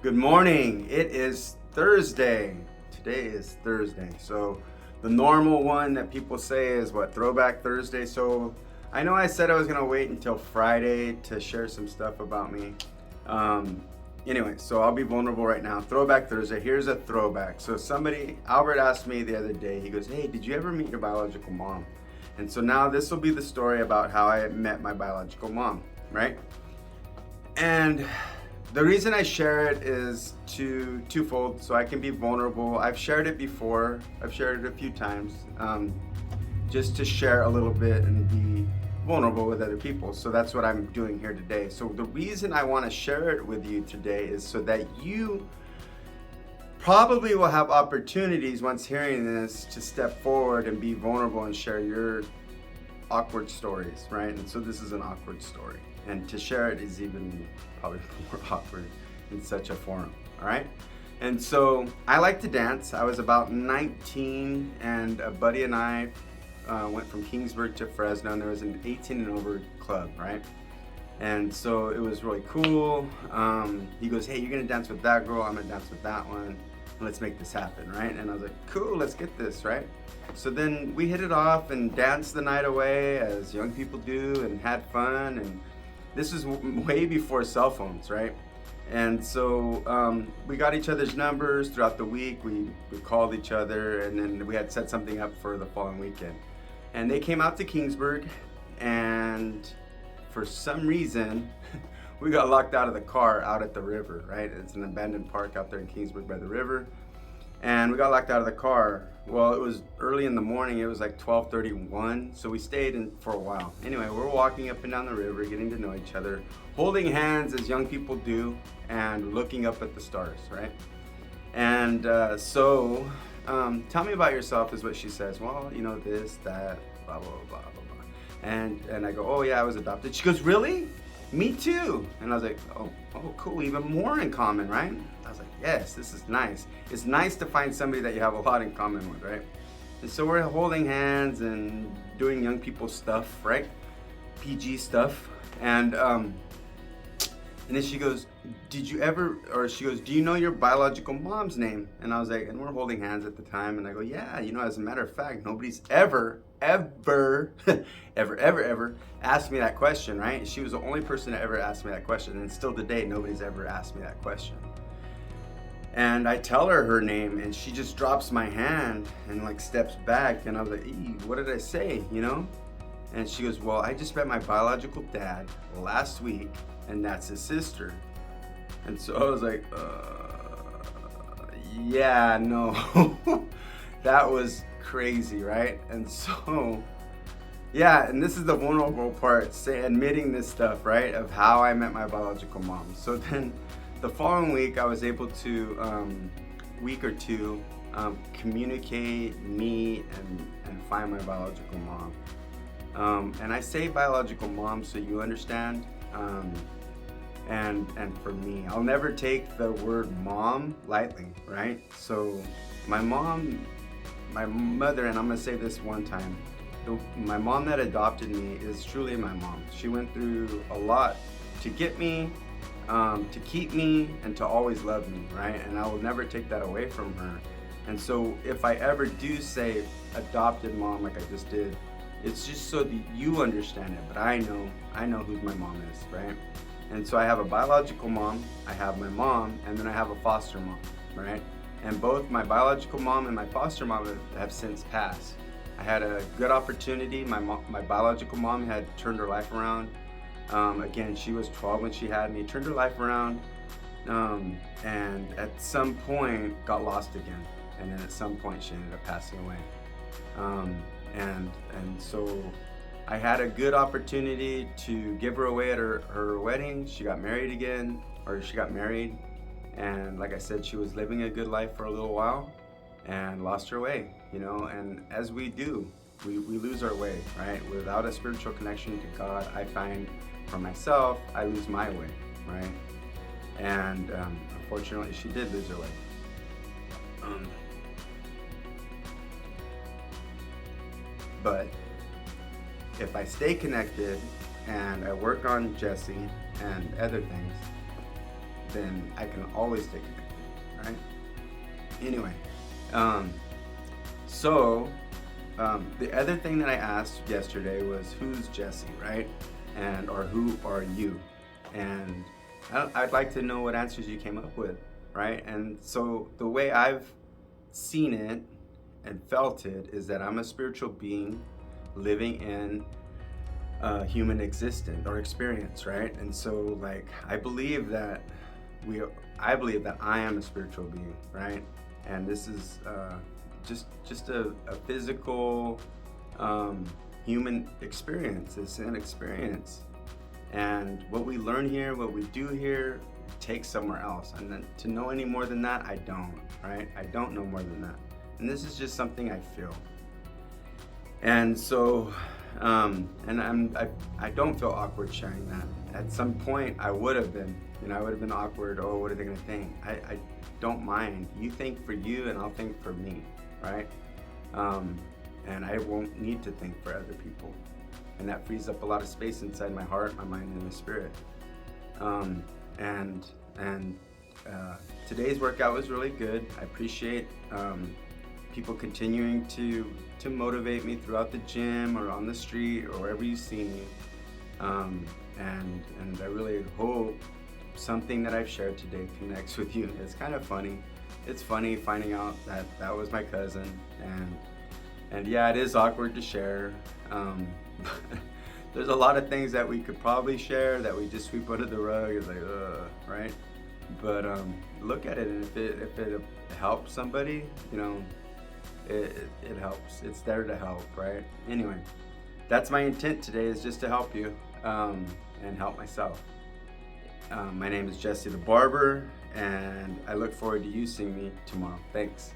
Good morning. It is Thursday. Today is Thursday. So the normal one that people say is what, Throwback Thursday. So I know I said I was going to wait until Friday to share some stuff about me. Um, anyway, so I'll be vulnerable right now. Throwback Thursday. Here's a throwback. So Albert asked me the other day, he goes, "Hey, did you ever meet your biological mom?" And so now this will be the story about how I met my biological mom, right? And the reason I share it is twofold, so I can be vulnerable. I've shared it before. I've shared it a few times, just to share a little bit and be vulnerable with other people. So that's what I'm doing here today. So the reason I want to share it with you today is so that you probably will have opportunities once hearing this to step forward and be vulnerable and share your awkward stories, right? And so this is an awkward story. And to share it is even probably more awkward in such a forum, all right? And so I like to dance. I was about 19 and a buddy and I went from Kingsburg to Fresno, and there was an 18 and over club, right? And so it was really cool. He goes, "Hey, you're gonna dance with that girl, I'm gonna dance with that one. Let's make this happen," right? And I was like, "Cool, let's get this," right? So then we hit it off and danced the night away as young people do and had fun. And this is way before cell phones, right? And so we got each other's numbers throughout the week. We called each other, and then we had set something up for the following weekend. And they came out to Kingsburg, and for some reason, we got locked out of the car out at the river, right? It's an abandoned park out there in Kingsburg by the river. And we got locked out of the car. Well, it was early in the morning. It was like 12:31, so we stayed in for a while. Anyway, we're walking up and down the river, getting to know each other, holding hands as young people do, and looking up at the stars, right? And tell me about yourself is what she says. Well, you know, this, that, blah, blah, blah, blah, blah. And I go, "Oh yeah, I was adopted." She goes, "Really? Me too." And I was like, oh, cool, even more in common, right? I was like, yes, this is nice. It's nice to find somebody that you have a lot in common with, right? And so we're holding hands and doing young people stuff, right? PG stuff. And then she goes, she goes, "Do you know your biological mom's name?" And I was like, and we're holding hands at the time, and I go, "Yeah, you know, as a matter of fact, nobody's ever, ever, ever asked me that question," right? She was the only person that ever asked me that question, and still today, nobody's ever asked me that question. And I tell her name, and she just drops my hand and like steps back, and I was like, "What did I say?" You know? And she goes, "Well, I just met my biological dad last week, and that's his sister." And so I was like, yeah, no. That was crazy, right? And so, yeah, and this is the vulnerable part, admitting this stuff, right, of how I met my biological mom. So then the following week, I was able to, week or two, communicate, meet, and find my biological mom. And I say biological mom so you understand. And for me, I'll never take the word mom lightly, right? So my mother, and I'm gonna say this one time, my mom that adopted me is truly my mom. She went through a lot to get me, to keep me, and to always love me, right? And I will never take that away from her. And so if I ever do say adopted mom like I just did, it's just so that you understand it, but I know who my mom is, right? And so I have a biological mom, I have my mom, and then I have a foster mom, right? And both my biological mom and my foster mom have since passed. I had a good opportunity. My biological mom had turned her life around. Again, she was 12 when she had me, turned her life around, and at some point got lost again. And then at some point she ended up passing away. And so I had a good opportunity to give her away at her wedding. She got married again, or she got married. And like I said, she was living a good life for a little while and lost her way, you know, and as we do, we lose our way, right? Without a spiritual connection to God, I find for myself, I lose my way, right? And unfortunately, she did lose her way. But if I stay connected and I work on Jesse and other things, then I can always stay connected, right? Anyway, um, so the other thing that I asked yesterday was, who's Jesse, right? And or who are you? And I'd like to know what answers you came up with, right? And so the way I've seen it and felt it is that I'm a spiritual being living in human existence or experience, right? And so, like, I believe that I am a spiritual being, right? And this is just a physical human experience. It's an experience, and what we learn here, what we do here, takes somewhere else. And then to know any more than that, I don't, right? I don't know more than that. And this is just something I feel. And so, I don't feel awkward sharing that. At some point, I would have been, I would have been awkward. Oh, what are they gonna think? I don't mind. You think for you, and I'll think for me, right? And I won't need to think for other people, and that frees up a lot of space inside my heart, my mind, and my spirit. And today's workout was really good. I appreciate people continuing to motivate me throughout the gym or on the street or wherever you see me. And I really hope something that I've shared today connects with you. It's kind of funny. It's funny finding out that that was my cousin, and yeah, it is awkward to share. There's a lot of things that we could probably share that we just sweep under the rug. It's like, right? But look at it, and if it helps somebody, it helps. It's there to help, right? Anyway, that's my intent today, is just to help you and help myself. My name is Jesse the Barber, and I look forward to you seeing me tomorrow. Thanks.